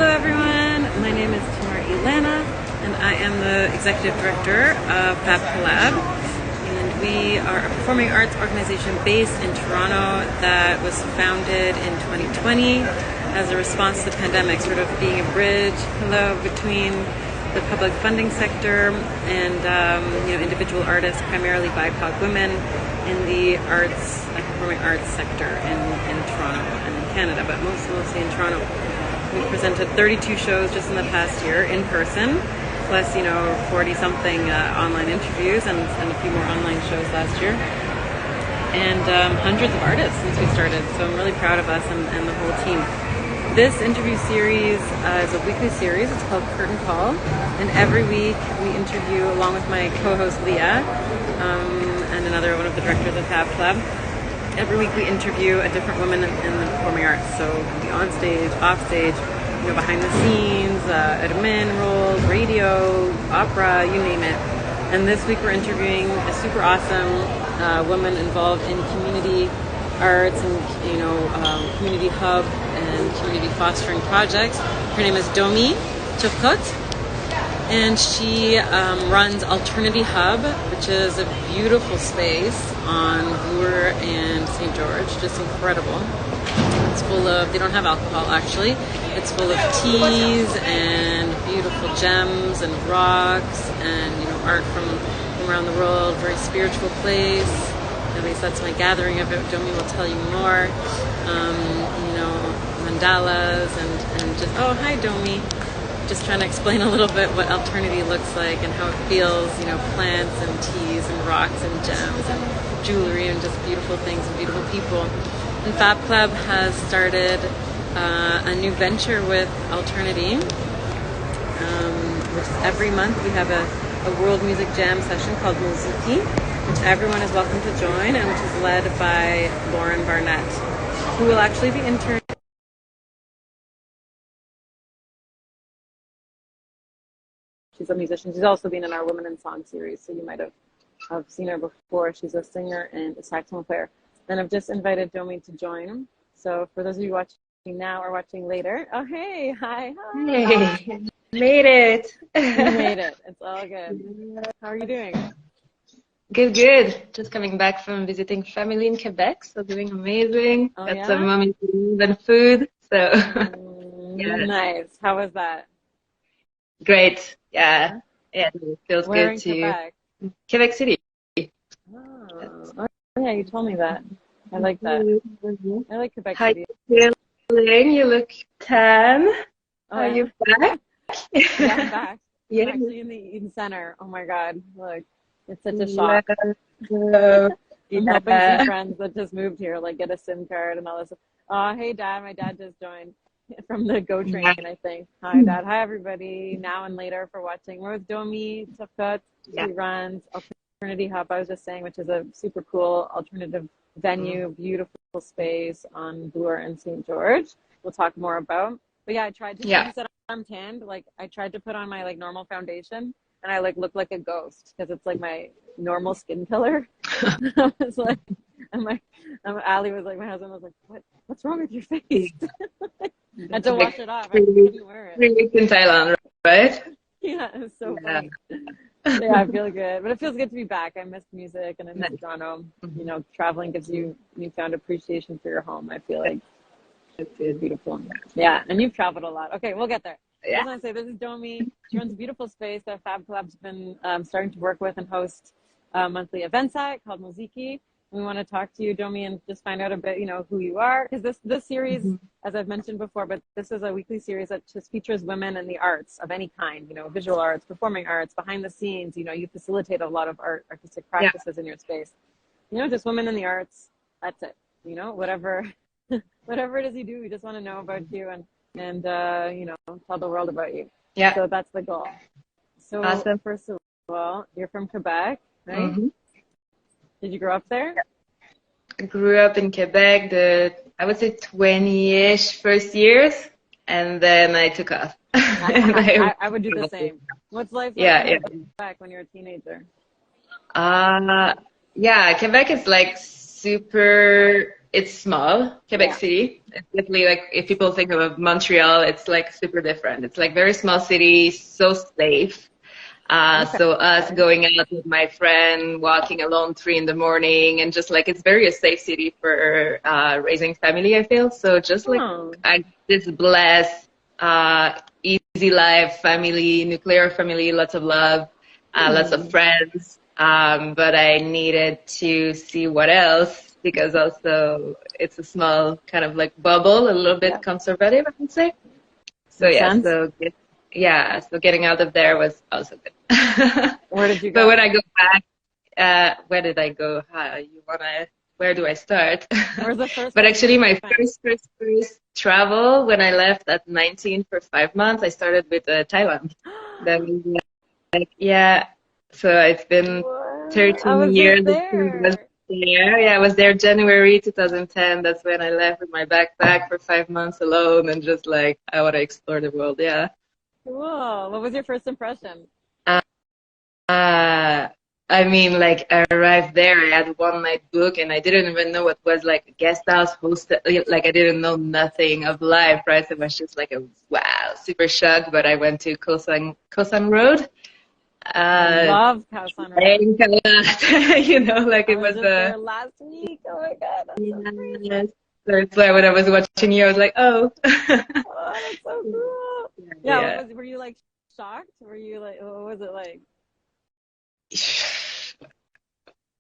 Hello everyone, my name is Tamar Ilana and I am the Executive Director of FabCollab, and we are a performing arts organization based in Toronto that was founded in 2020 as a response to the pandemic, sort of being a bridge between the public funding sector and individual artists, primarily BIPOC women, in the arts, performing arts sector in Toronto and in Canada, but mostly in Toronto. We presented 32 shows just in the past year in person, plus 40-something online interviews and a few more online shows last year, and hundreds of artists since we started. So I'm really proud of us and the whole team. This interview series is a weekly series. It's called Curtain Call, and every week we interview, along with my co-host Leah and one of the directors of Fab Club. Every week we interview a different woman in the performing arts. So the on stage, off stage, behind the scenes, admin roles, radio, opera, you name it. And this week we're interviewing a super awesome woman involved in community arts and community hub and community fostering projects. Her name is Domi Turkotte, and she runs Alternity Hub, which is a beautiful space on Bloor and St. George, just incredible. It's full of, they don't have alcohol actually, it's full of teas and beautiful gems and rocks and art from around the world, very spiritual place. At least that's my gathering of it. Domi will tell you more. Mandalas and just, oh, hi Domi. Just trying to explain a little bit what Alternity looks like and how it feels, plants and teas and rocks and gems and jewelry and just beautiful things and beautiful people. And Fab Club has started a new venture with Alternity, which is every month we have a world music jam session called Muziki, which everyone is welcome to join, and which is led by Lauren Barnett, who will actually be interning. She's a musician. She's also been in our Women in Song series, so you might have seen her before. She's a singer and a saxophone player. And I've just invited Domi to join. So for those of you watching now or watching later, oh hey, hi. Hey, made it. You made it. It's all good. How are you doing? Good. Just coming back from visiting family in Quebec, so doing amazing. Oh, Got yeah? some mommy and food. So yeah. Nice. How was that? Great. Yeah. Yeah, it feels Where good in to Quebec? Quebec City. Oh, yeah, you told me that. I like that. I like Quebec How City. you feeling? You look tan. Oh, Are you back? Yeah, I'm back. Yeah. I'm actually in the Eden Center. Oh my God. Look, it's such a shock. I'm helping some friends that just moved here, like get a SIM card and all this. Oh, hey Dad. My dad just joined from the Go train, I think. Hi Dad. Hi everybody. Now and later for watching. We're with Domi Turkotte. She runs Alternity Hub, I was just saying, which is a super cool alternative venue, beautiful space on Bloor and St. George. We'll talk more about. But yeah, I tried to, you said I'm tanned, like I tried to put on my normal foundation and I look like a ghost because it's like my normal skin color. I was like, Ali was like, my husband was like, what's wrong with your face? I had to wash it off. I couldn't wear it. 3 weeks in Thailand, right? Yeah, it was so funny. Yeah, I feel good. But it feels good to be back. I missed music and I missed Toronto. Traveling gives you newfound appreciation for your home, I feel like. It's beautiful. Yeah, and you've traveled a lot. Okay, we'll get there. I was going to say, this is Domi. She runs a beautiful space that Fab Club's been starting to work with and host monthly events at, called Muziki. We want to talk to you, Domi, and just find out a bit, who you are. Because this series, as I've mentioned before, but this is a weekly series that just features women in the arts of any kind, visual arts, performing arts, behind the scenes. You facilitate a lot of artistic practices in your space. Just women in the arts. That's it. Whatever it is you do, we just want to know about you and tell the world about you. Yeah. So that's the goal. So awesome. First of all, you're from Quebec, right? Did you grow up there? I grew up in Quebec I would say 20-ish first years, and then I took off. I would do the same. What's life like in Quebec when you're a teenager? Quebec is like super it's small, Quebec Yeah. City. It's definitely like if people think of Montreal, it's like super different. It's like very small city, so safe. Okay. So us going out with my friend, walking alone 3 in the morning, and just like it's very a safe city for raising family, I feel. So just like Oh. I this blessed, easy life, family, nuclear family, lots of love, lots of friends. But I needed to see what else because also it's a small kind of like bubble, a little Yeah. bit conservative, I would say. So Makes yeah, sense. so getting out of there was also good. Where did you But when go? I go back, where did I go? Where do I start? Where's the first But place where actually, you my spent? first travel when I left at 19 for 5 months, I started with Thailand. That was yeah. So it's been What? I 13 was just years. I was there. there. Yeah, I was there January 2010. That's when I left with my backpack for 5 months alone and just like I want to explore the world. Yeah. Cool. What was your first impression? Uh, I mean, like I arrived there, I had one night book, and I didn't even know what was like a guest house hostel. Like I didn't know nothing of life, right? So it was just like a wow, super shock. But I went to Kosan Road. I Uh, love Khao San Road. Playing a lot, like I it was was just there last week. Oh my God, that's so crazy. yes. So it's like when I was watching you, I was like, oh, Oh, that's so cool. Yeah, what yeah. was, were you like shocked? Were you like, what was it like?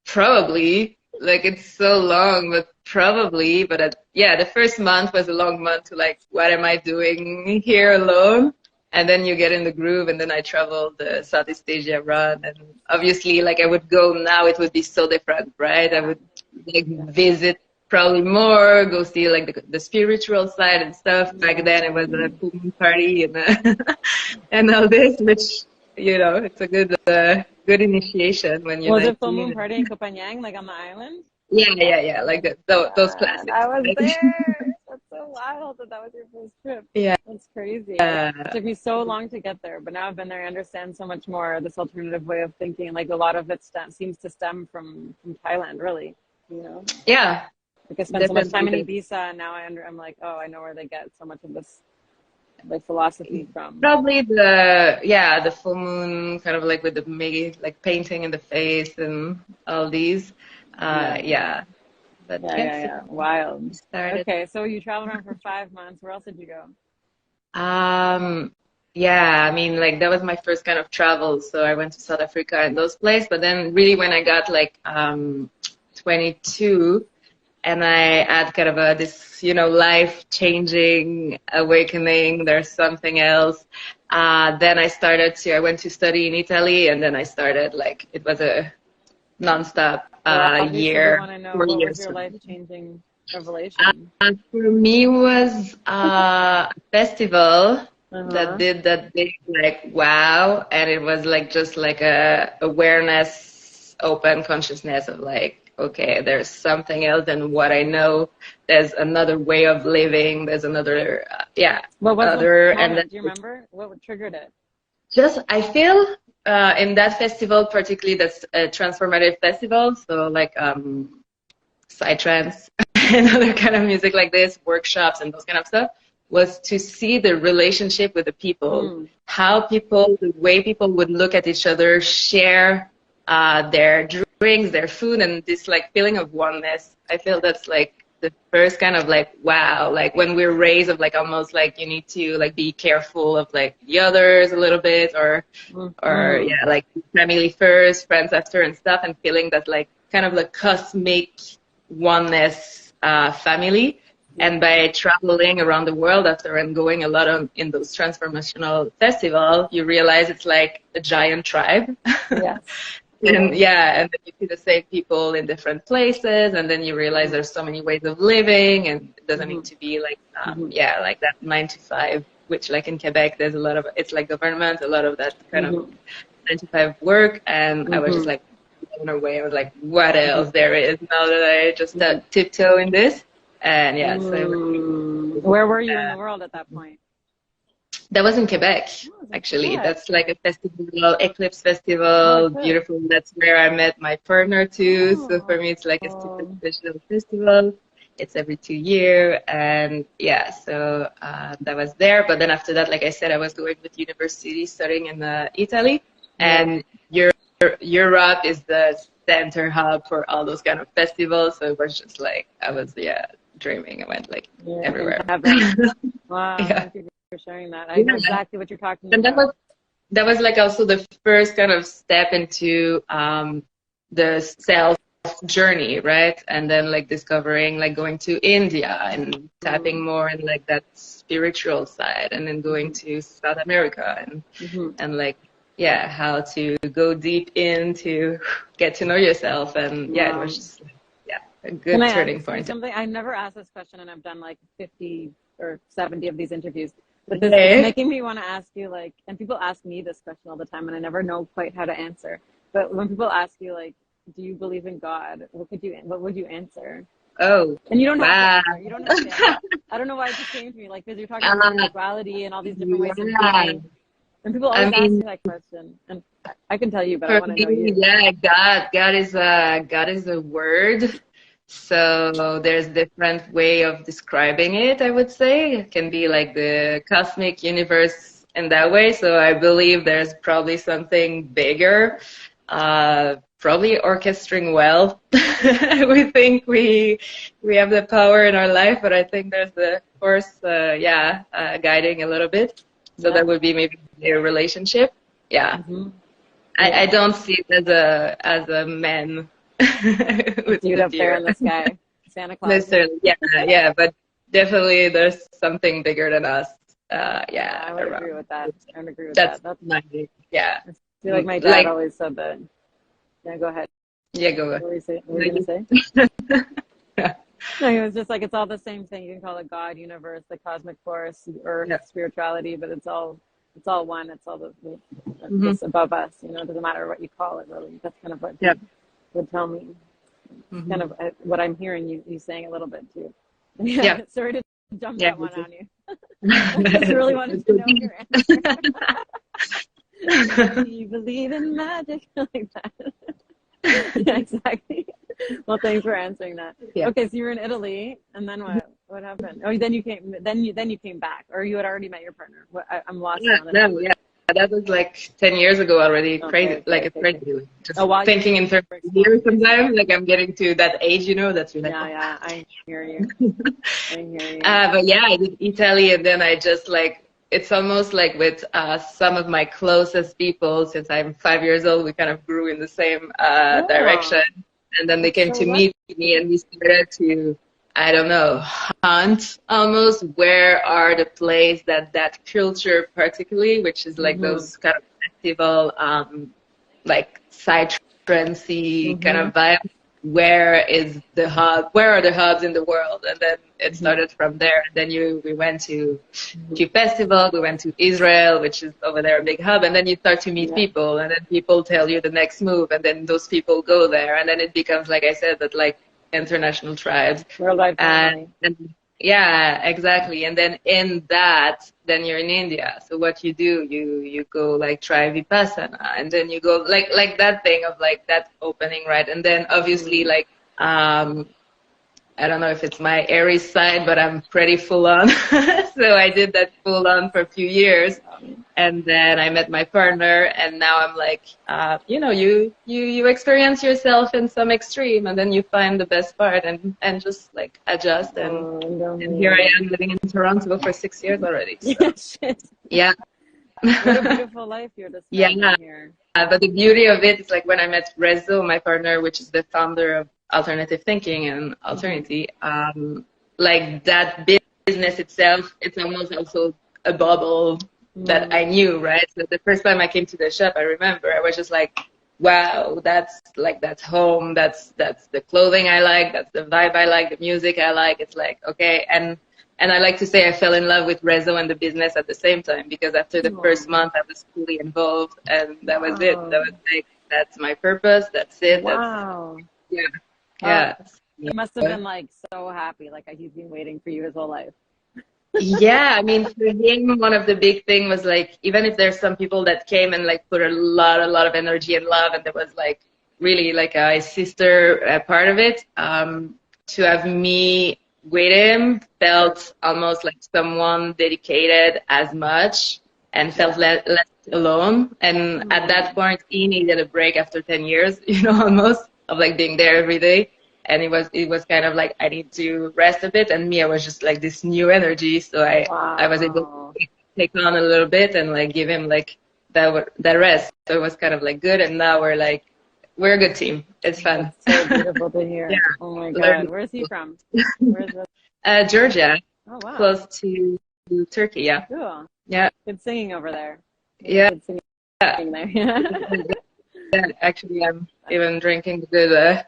Probably. Like it's so long, but probably. But yeah, the first month was a long month to like, what am I doing here alone? And then you get in the groove, and then I traveled the Southeast Asia run, and obviously, like I would go now, it would be so different, right? I would like visit probably more, go see like the spiritual side and stuff. Back then, it was a full moon party and and all this, which it's a good initiation when you're Was it full moon 19. party in Copenhagen, like on the island? Yeah, like those God, classics. I was Right? there. That's so wild that that was your first trip. Yeah. That's crazy. It took me so long to get there, but now I've been there. I understand so much more this alternative way of thinking. Like a lot of it seems to stem from Thailand, really. You know, Yeah, like I spent so much time in definitely. Ibiza, and now I'm like, oh, I know where they get so much of this like philosophy from. Probably the full moon kind of like with the maybe like painting in the face and all these. Yeah, Yeah. But yes, yeah. Wild. it started. Okay, so you traveled around for 5 months. Where else did you go? Yeah, I mean like that was my first kind of travel. So I went to South Africa and those places, but then really when I got like 22 and I had kind of this life changing awakening, there's something else. Then I went to study in Italy, and then I started like it was a nonstop Well, obviously, we year, want to know four what was years your for me. life-changing revelation? For me was a festival that Uh-huh. did that big like wow, and it was like just like a awareness, open consciousness of like, okay, there's something else than what I know. There's another way of living. There's another What was the other, and moment? then Do you remember what triggered it? just I feel in that festival particularly that's a transformative festival, so like psytrance and other kind of music like this, workshops and those kind of stuff, was to see the relationship with the people, Mm. how people, the way people would look at each other, share their drinks, their food, and this like feeling of oneness. I feel that's like the first kind of like wow, like when we're raised of like almost like you need to like be careful of like the others a little bit, or Mm. yeah, like family first, friends after, and stuff, and feeling that like kind of like cosmic oneness family. And by traveling around the world after and going a lot in those transformational festivals, you realize it's like a giant tribe. Yes. And yeah, and then you see the same people in different places, and then you realize there's so many ways of living, and it doesn't need to be like like that 9 to 5, which like in Quebec there's a lot of it's like government, a lot of that kind of 9 to 5 work, and I was just like blown away. I was like, what else there is now that I just tiptoe in this, and yeah, so it was, Where were you in the world at that point? that was in Quebec, Oh, it was in actually. Quebec. That's like a festival, Eclipse Festival, Good. beautiful. That's where I met my partner too. So for me, it's like a super special festival. it's every 2 years. And yeah, so that was there. But then after that, like I said, I was going with university studying in Italy, and Europe is the center hub for all those kind of festivals. So it was just like, I was, dreaming. I went like everywhere. Wow, Yeah. thank you for sharing that. I know exactly what you're talking And about. that was like also the first kind of step into the self journey, right? And then like discovering, like going to India and tapping more in like that spiritual side, and then going to South America and like, how to go deep in to get to know yourself. And it was just a good turning point. Something I never asked this question, and I've done like 50 or 70 of these interviews. But this is making me want to ask you, like, and people ask me this question all the time, and I never know quite how to answer. But when people ask you, like, do you believe in God? What would you answer? Oh, and you don't have to answer. You don't have to answer. I don't know why it just came to me, like, because you're talking about spirituality and all these different ways of being. And people always ask me that question, and I can tell you, but I want to know you. Yeah, God is a word. So there's different way of describing it, I would say. It can be like the cosmic universe in that way. So I believe there's probably something bigger, probably orchestrating well. We think we have the power in our life, but I think there's the force, guiding a little bit. So that would be maybe a relationship. Yeah. I don't see it as a man. Dude up there in the sky, Santa Claus. Necessarily, but definitely there's something bigger than us. I would agree with that. That's my I feel like my dad always said that. Yeah, go ahead. Yeah, go ahead. What were you going to say? No, he was just like, it's all the same thing. You can call it God, universe, the cosmic force, or spirituality, but it's all one. It's all it's above us. You know, it doesn't matter what you call it, really. That's kind of what he would tell me. Kind of what I'm hearing you saying a little bit too. Sorry to jump that one on you. I just really wanted to know your answer. Do you believe in magic? Like that. Yeah, exactly. Well, thanks for answering that. Okay, so you were in Italy, and then what happened? Oh, then you came back, or you had already met your partner. I'm lost. That was like 10 years ago already. Crazy, it's crazy. Just thinking in terms of years sometimes, like I'm getting to that age, you know, that's really I hear you. But I did Italy, and then I just like, it's almost like with some of my closest people, since I'm 5 years old, we kind of grew in the same direction. And then they came to meet me, and we started to, I don't know, hunt almost. Where are the places that culture particularly, which is like those kind of festival, like psytrance-y kind of vibe. Where is the hub? Where are the hubs in the world? And then it started from there. And then we went to festival. We went to Israel, which is over there a big hub. And then you start to meet people, and then people tell you the next move, and then those people go there, and then it becomes, like I said, that like international tribes. Worldwide family. And exactly. And then in that, then you're in India. So what you do, you go like try Vipassana, and then you go like that thing of like that opening, right? And then obviously like, I don't know if it's my Aries side, but I'm pretty full on. So I did that full on for a few years. And then I met my partner, and now I'm like, you experience yourself in some extreme, and then you find the best part and just like adjust. And here I am living in Toronto for 6 years already. So. Yeah. What a beautiful life you're describing here. But the beauty of it is like when I met Rezo, my partner, which is the founder of Alternative Thinking and Alternity, like that business itself, it's almost also a bubble that I knew, right? So the first time I came to the shop, I remember I was just like, wow, that's home. That's the clothing I like. That's the vibe I like. The music I like. It's like, okay. And I like to say I fell in love with Rezo and the business at the same time, because after the first month I was fully involved, and that was it. That was like, that's my purpose. That's it. Wow. He must have been like so happy, like he's been waiting for you his whole life. Yeah, I mean, for him, one of the big thing was like, even if there's some people that came and like put a lot of energy and love, and there was like really like a sister part of it, to have me with him felt almost like someone dedicated as much and felt less alone. And at that point, he needed a break after 10 years, almost of like being there every day. And it was kind of like, I need to rest a bit. And me, I was just like this new energy. So I was able to take on a little bit and like give him like that rest. So it was kind of like good. And now we're a good team. It's fun. That's so beautiful to hear. Yeah. Oh my God. Where's he from? Where's Georgia. Oh, wow. Close to Turkey. Yeah. Cool. Yeah. Good singing over there. Yeah. Good singing there. Yeah. Actually, I'm even drinking good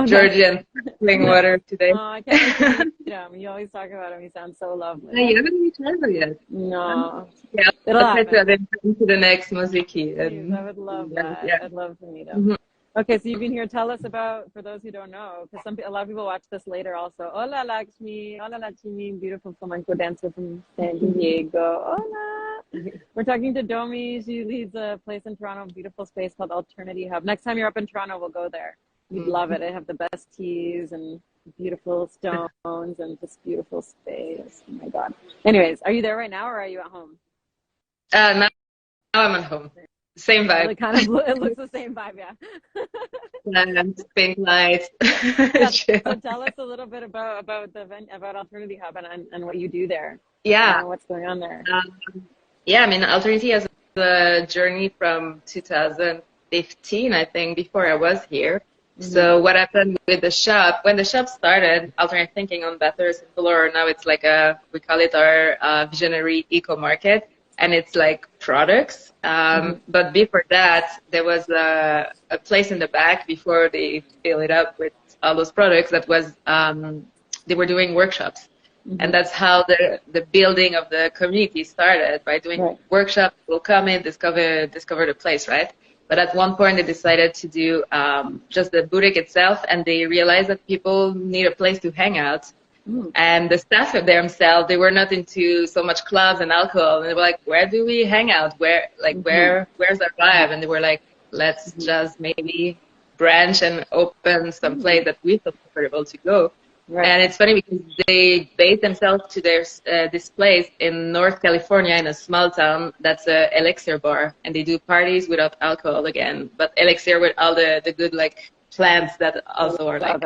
Georgian spring water today. Oh, I can't wait to meet him. You always talk about him. He sounds so lovely. Yeah, you haven't even tried yet. No. Yeah, It'll happen. To the next Musiki. I would love that. Yeah. I'd love to meet him. Okay, so you've been here. Tell us about, for those who don't know, because a lot of people watch this later also. Hola, Lakshmi. Hola, Lakshmi. Beautiful flamenco dancer from San Diego. Hola. We're talking to Domi. She leads a place in Toronto, a beautiful space called Alternity Hub. Next time you're up in Toronto, we'll go there. You'd love it. They have the best teas and beautiful stones and just beautiful space. Oh my God. Anyways, are you there right now or are you at home? Now I'm at home. Same vibe. It looks the same vibe, yeah. And pink lights. So tell us a little bit about the event, about Alternity Hub and what you do there. Yeah. What's going on there? Yeah, I mean, Alternity has a journey from 2015, I think, before I was here. So what happened with the shop, when the shop started, Alternate Thinking on Bathurst and Valor, now it's like we call it our visionary eco market, and it's like products. But before that, there was a place in the back before they fill it up with all those products that was, they were doing workshops. And that's how the building of the community started, by doing workshops. People come in, discover the place, right? But at one point, they decided to do just the boutique itself, and they realized that people need a place to hang out. And the staff themselves, they were not into so much clubs and alcohol. And they were like, where do we hang out? Where's our vibe? And they were like, let's just maybe branch and open some place that we feel comfortable to go. Right. And it's funny because they based themselves to this place in North California in a small town that's a elixir bar, and they do parties without alcohol again, but elixir with all the good like plants that also are like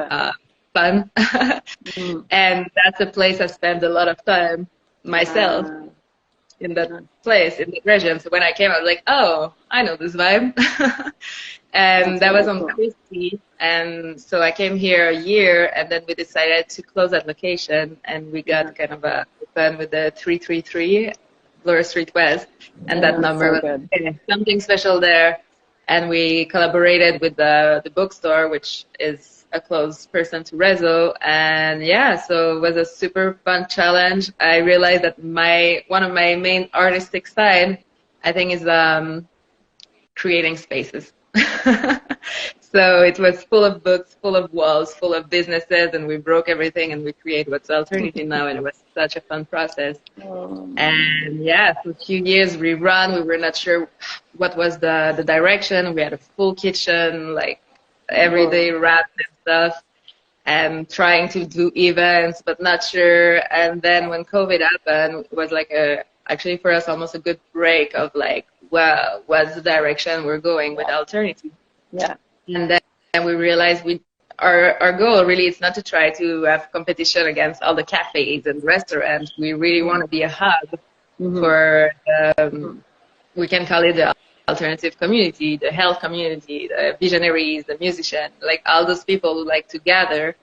fun. And that's a place I spent a lot of time myself in that place, in the region. So when I came, I was like, oh, I know this vibe. And that was on Christie. And so I came here a year, and then we decided to close that location, and we got kind of a fun with the 333 Bloor Street West, and that number was something special there. And we collaborated with the bookstore, which is a close person to Rezo. And yeah, so it was a super fun challenge. I realized that one of my main artistic side, I think, is creating spaces. So it was full of books, full of walls, full of businesses, and we broke everything and we created what's Alternative now, and it was such a fun process. And yeah, for a few years we were not sure what was the direction. We had a full kitchen, like everyday wraps and stuff, and trying to do events, but not sure. And then when COVID happened, it was like actually for us almost a good break of like, wow, what's the direction we're going with Alternative? Yeah. And then we realized our goal really is not to try to have competition against all the cafes and restaurants. We really want to be a hub for, we can call it the alternative community, the health community, the visionaries, the musicians, like all those people who like to gather.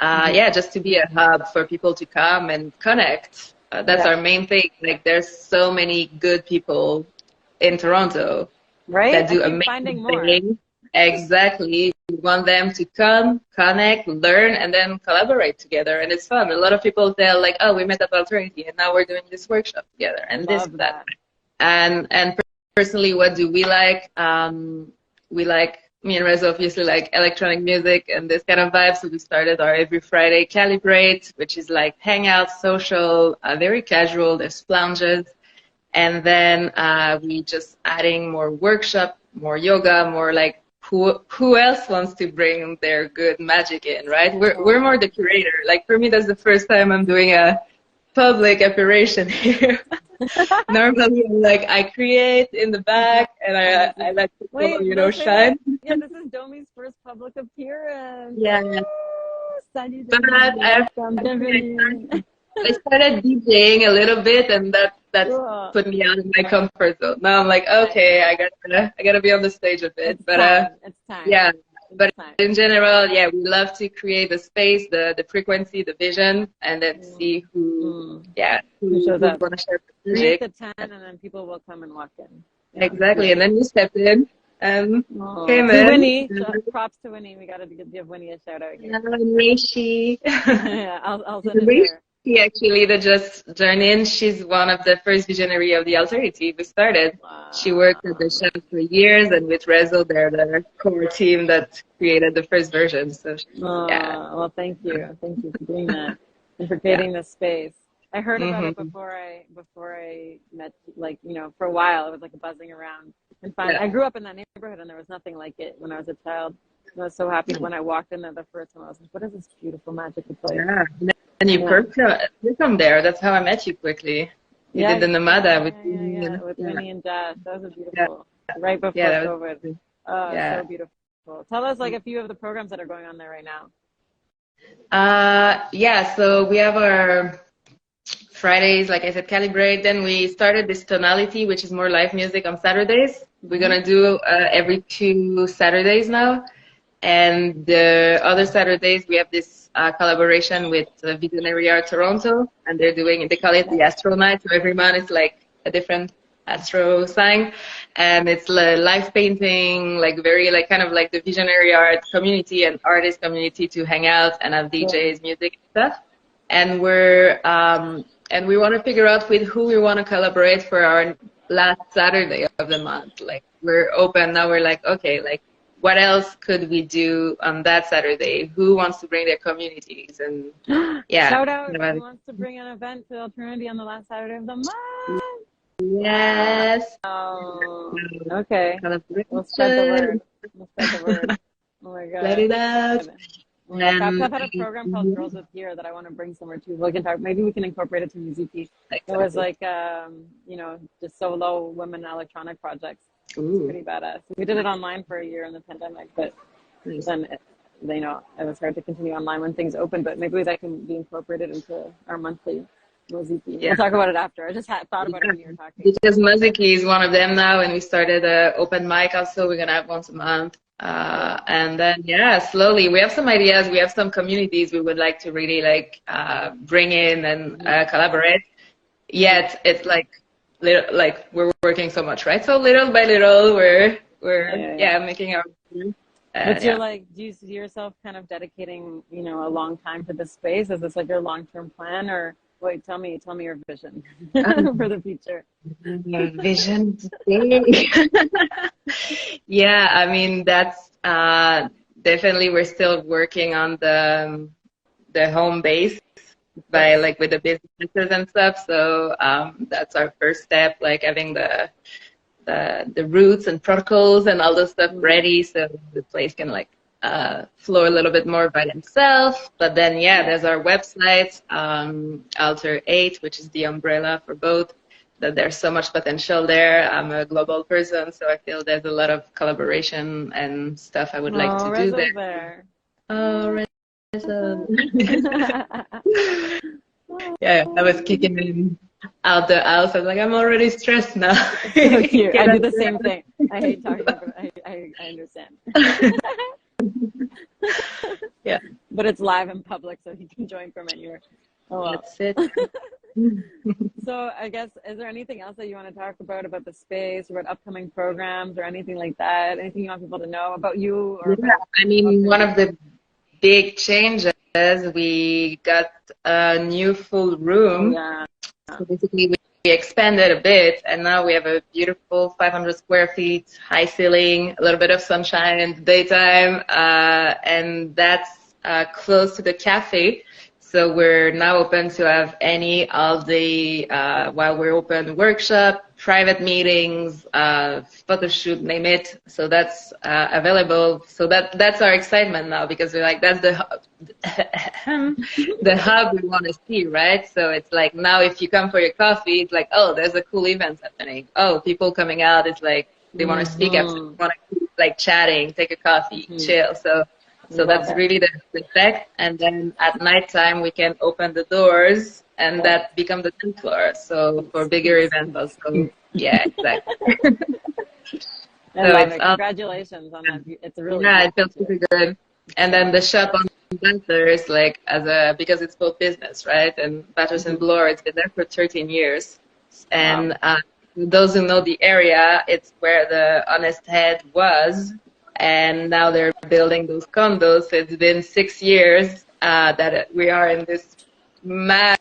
Just to be a hub for people to come and connect. That's our main thing. Like there's so many good people in Toronto that do amazing things. Exactly. We want them to come, connect, learn, and then collaborate together. And it's fun. A lot of people tell like, oh, we met at Alternative and now we're doing this workshop together and this, that. And personally, what do we like? We like, me and Reza obviously like electronic music and this kind of vibe. So we started our every Friday Calibrate, which is like hangout, social, very casual. There's lounges. And then we just adding more workshop, more yoga, more like who else wants to bring their good magic in, right? We're more the curator. Like for me, that's the first time I'm doing a public operation here. Normally, like I create in the back and I let people, shine. Yeah, this is Domi's first public appearance. Yeah. Salut, But I started DJing a little bit, and that cool. put me out of my comfort zone. Now I'm like, okay, I gotta be on the stage a bit. It's time. Yeah. But in general, yeah, we love to create the space, the frequency, the vision, and then see who shows up. Want to share the Create music. the 10, and then people will come and walk in. Yeah. Exactly, and then you step in and came in. in. Winnie, props to Winnie. We got to give Winnie a shout out here. Reishi. Yeah, I'll send it her. She actually that just joined in. She's one of the first visionary of the alternative we started. Wow. She worked at the shop for years, and with Rezo, they're the core team that created the first version. So yeah. Well, thank you for doing that and for creating this space. I heard about it before I met, like, for a while. It was like buzzing around and fun. I grew up in that neighborhood, and there was nothing like it when I was a child. I was so happy when I walked in there the first time. I was like, what is this beautiful magical place? Yeah. And you from there. That's how I met you quickly. You did the Namada with Winnie and Jazz. That was beautiful. Right before COVID. So beautiful. Tell us like a few of the programs that are going on there right now. So we have our Fridays, like I said, Calibrate. Then we started this Tonality, which is more live music on Saturdays. We're gonna do every 2 Saturdays now. And the other Saturdays we have this collaboration with Visionary Art Toronto, and they call it the Astro Night. So every month it's like a different astro sign, and it's live painting, like very like kind of like the visionary art community and artist community to hang out and have DJs, music and stuff. And we want to figure out with who we want to collaborate for our last Saturday of the month. Like we're open now. We're like, okay, like what else could we do on that Saturday? Who wants to bring their communities? And shout out who wants to bring an event to Alternity on the last Saturday of the month. Yes. Oh, okay. We'll spread the word. Oh my God. Let it out. I've had a program called Girls with Gear that I want to bring somewhere too. We can talk. Maybe we can incorporate it to UZP. It was like, just solo women electronic projects. It's pretty badass. We did it online for a year in the pandemic, but then it was hard to continue online when things opened. But maybe that can be incorporated into our monthly Moziki. Yeah. We'll talk about it after. I just thought about it when you were talking. Because Moziki is one of them now, and we started an open mic also. We're gonna have once a month, and then slowly we have some ideas. We have some communities we would like to really bring in and collaborate. Yet it's like we're working so much, right? So little by little, we're making our. But you're do you see yourself kind of dedicating, a long time to this space? Is this like your long-term plan, or wait? Tell me your vision for the future. Vision. Yeah, I mean that's definitely we're still working on the home base. By with the businesses and stuff, so that's our first step, having the routes and protocols and all those stuff ready, so the place can flow a little bit more by themselves. But then there's our website, Alter 8, which is the umbrella for both. That there's so much potential there. I'm a global person, so I feel there's a lot of collaboration and stuff I would like to do there. Oh, yeah, I was kicking in out the house. I was like, I'm already stressed now. So cute. I do the same thing. I hate talking about it. I understand. Yeah. But it's live in public, so you can join from anywhere. Oh, well. That's it. So I guess, is there anything else that you want to talk about the space, or about upcoming programs, or anything like that? Anything you want people to know about you? Or one of the big changes, we got a new full room. So basically we expanded a bit, and now we have a beautiful 500 square feet, high ceiling, a little bit of sunshine in the daytime, and that's close to the cafe. So we're now open to have any of the, while we're open, workshop, private meetings, photo shoot, name it. So that's available. So that's our excitement now, because we're like, that's the the hub we want to see, right? So it's like, now if you come for your coffee, it's like, oh, there's a cool event happening. Oh, people coming out. It's like they want to speak up, want to keep like chatting, take a coffee, chill. So that's really the effect. And then at nighttime, we can open the doors and that become the 10th floor. So for bigger events also. Yeah, exactly. I love it. Congratulations on that. It's a really it feels super good. And then the shop on Bathurst, like because it's both business, right? And Bathurst and Bloor, it's been there for 13 years. And those who know the area, it's where the Honest Head was. And now they're building those condos. So it's been 6 years that we are in this mad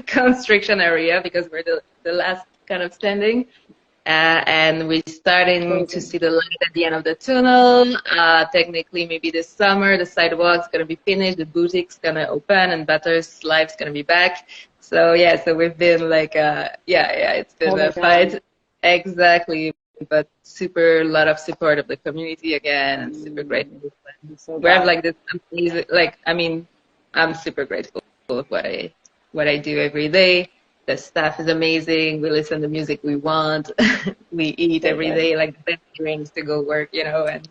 construction area, because we're the last kind of standing. And we're starting to see the light at the end of the tunnel. Technically, maybe this summer, the sidewalk's going to be finished, the boutique's going to open, and Bathurst's life's going to be back. So, yeah, so we've been like, it's been a fight. Exactly. But super lot of support of the community again, and super grateful. We have like this amazing, like, I mean, I'm super grateful for what I do every day. The staff is amazing. We listen to music we want. We eat every day, like the best drinks to go work, you know, and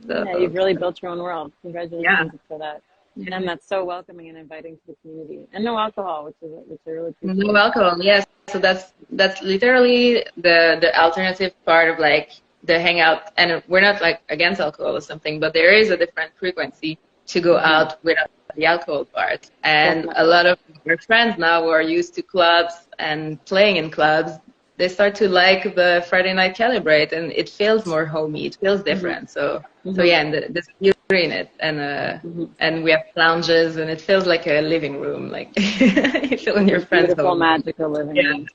so, you've really built your own world. Congratulations for that. And that's so welcoming and inviting to the community. And no alcohol, which I really appreciate. No alcohol, yes. So that's literally the alternative part of like the hangout. And we're not like against alcohol or something, but there is a different frequency to go out without the alcohol part. And a lot of our friends now who are used to clubs and playing in clubs, they start to like the Friday night Calibrate, and it feels more homey. It feels different. So yeah, and there's beauty in it, and we have lounges, and it feels like a living room. Like you feel in your friends' beautiful, home. magical living room.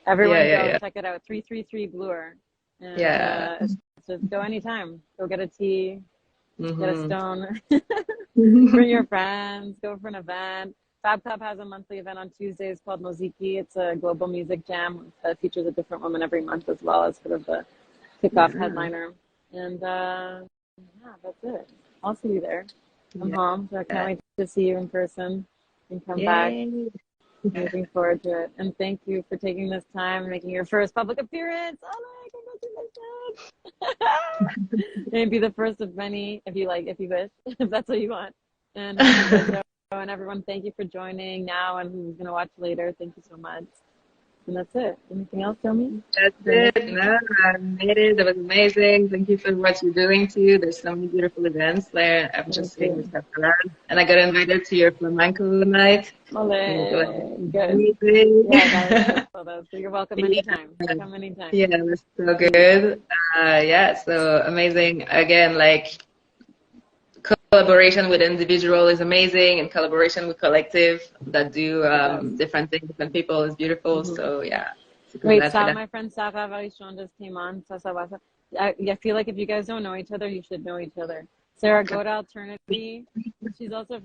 Everyone go check it out. 333 Bloor. And, just go anytime. Go get a tea. Get a stone. Bring your friends. Go for an event. Fab Club has a monthly event on Tuesdays called Moziki. It's a global music jam that features a different woman every month, as well as sort of the kickoff headliner. And that's it. I'll see you there. I'm home, so I can't wait to see you in person and come back. I'm looking forward to it. And thank you for taking this time and making your first public appearance. Oh, congratulations! Maybe the first of many, if you wish, if that's what you want. And everyone, thank you for joining now and who's going to watch later. Thank you so much. And that's it. Anything else, Domi? That's it. No, I made it. That was amazing. Thank you for what you're doing too. There's so many beautiful events there. I'm just saying with Capella. And I got invited to your flamenco night. Good. Yeah, so you're welcome anytime. Come anytime. Yeah, it was so good. So amazing. Again, like, collaboration with individual is amazing, and collaboration with collective that do different things, different people is beautiful. So Wait, my friend Sarah Varichon just came on. I feel like if you guys don't know each other, you should know each other. Sarah, go to Alternity. She's also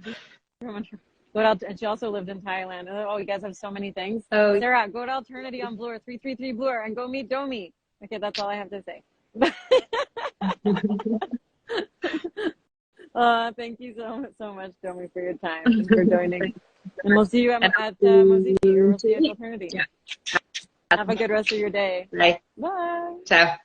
and she also lived in Thailand. Oh, you guys have so many things. Sarah, go to Alternity on Bloor, 333 Bloor, and go meet Domi. Okay, that's all I have to say. Thank you so much, Domi, for your time and for joining. And we'll see you at Moziki, or we'll see you at Alternity. Have a good rest of your day. Bye. Bye. Ciao.